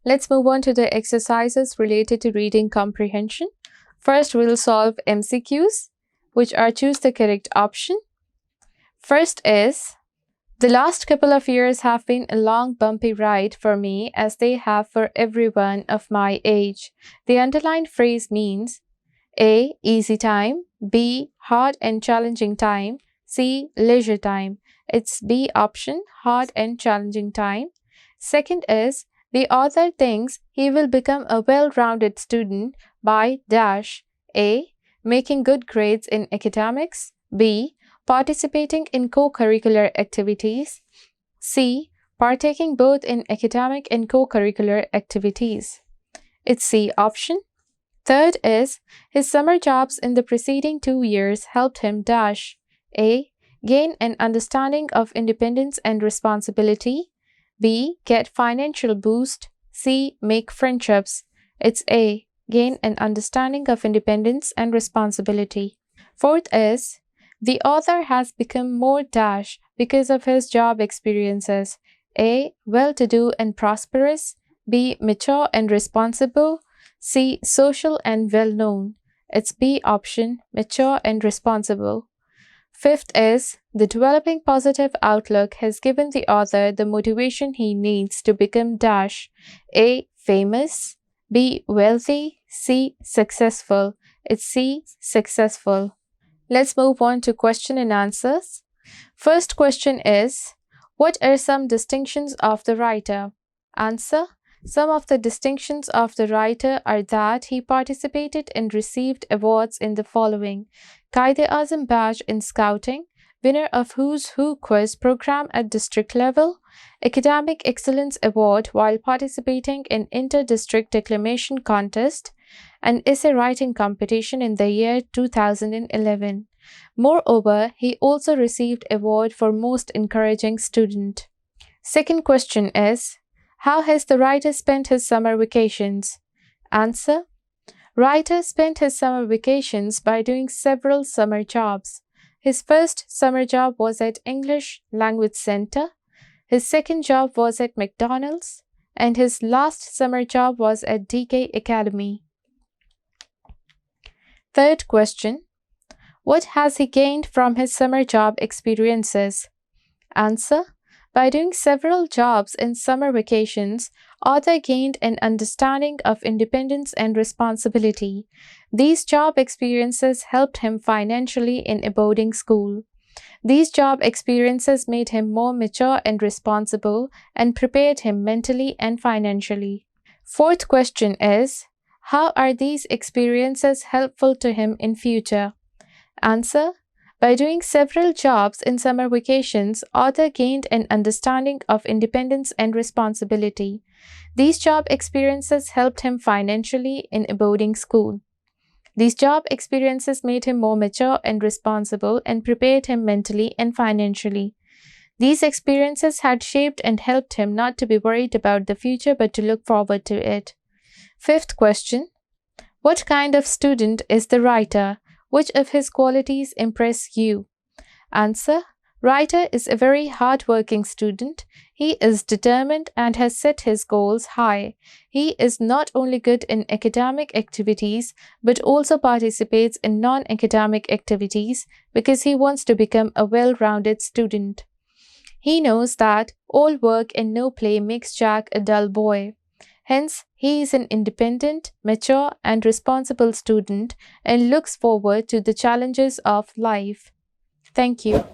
Let's move on to the exercises related to reading comprehension. First, we'll solve MCQs, which are choose the correct option. First is, the last couple of years have been a long bumpy ride for me as they have for everyone of my age. The underlined phrase means A. Easy time, B. Hard and challenging time, C. Leisure time. It's B option, hard and challenging time. Second is, the author thinks he will become a well-rounded student by dash A. Making good grades in academics, B. Participating in co-curricular activities, C. Partaking both in academic and co-curricular activities. It's C option. Third is, his summer jobs in the preceding 2 years helped him dash A. Gain an understanding of independence and responsibility, B. Get financial boost, C. Make friendships. It's A. Gain an understanding of independence and responsibility. Fourth is, the author has become more dash because of his job experiences. A. Well-to-do and prosperous, B. Mature and responsible, C. Social and well-known. It's B option, mature and responsible. Fifth is, the developing positive outlook has given the author the motivation he needs to become dash A. Famous, B. Wealthy, C. Successful. It's C. Successful. Let's move on to question and answers. First question is, what are some distinctions of the writer? Answer. Some of the distinctions of the writer are that he participated and received awards in the following: Qaid-e-Azam badge in Scouting, winner of Who's Who quiz program at district level, Academic Excellence Award while participating in inter-district declamation contest, and essay writing competition in the year 2011. Moreover, he also received award for most encouraging student. Second question is, how has the writer spent his summer vacations? Answer. Writer spent his summer vacations by doing several summer jobs. His first summer job was at English Language Center, his second job was at McDonald's, and his last summer job was at D.K Academy. Third question, what has he gained from his summer job experiences? Answer. By doing several jobs in summer vacations, author gained an understanding of independence and responsibility. These job experiences helped him financially in a boarding school. These job experiences made him more mature and responsible and prepared him mentally and financially. Fourth question is, how are these experiences helpful to him in future? Answer. By doing several jobs in summer vacations, author gained an understanding of independence and responsibility. These job experiences helped him financially in a boarding school. These job experiences made him more mature and responsible and prepared him mentally and financially. These experiences had shaped and helped him not to be worried about the future but to look forward to it. Fifth question, what kind of student is the writer? Which of his qualities impress you? Answer. Writer is a very hard-working student. He is determined and has set his goals high. He is not only good in academic activities but also participates in non-academic activities because he wants to become a well-rounded student. He knows that all work and no play makes Jack a dull boy. Hence, he is an independent, mature, and responsible student and looks forward to the challenges of life. Thank you.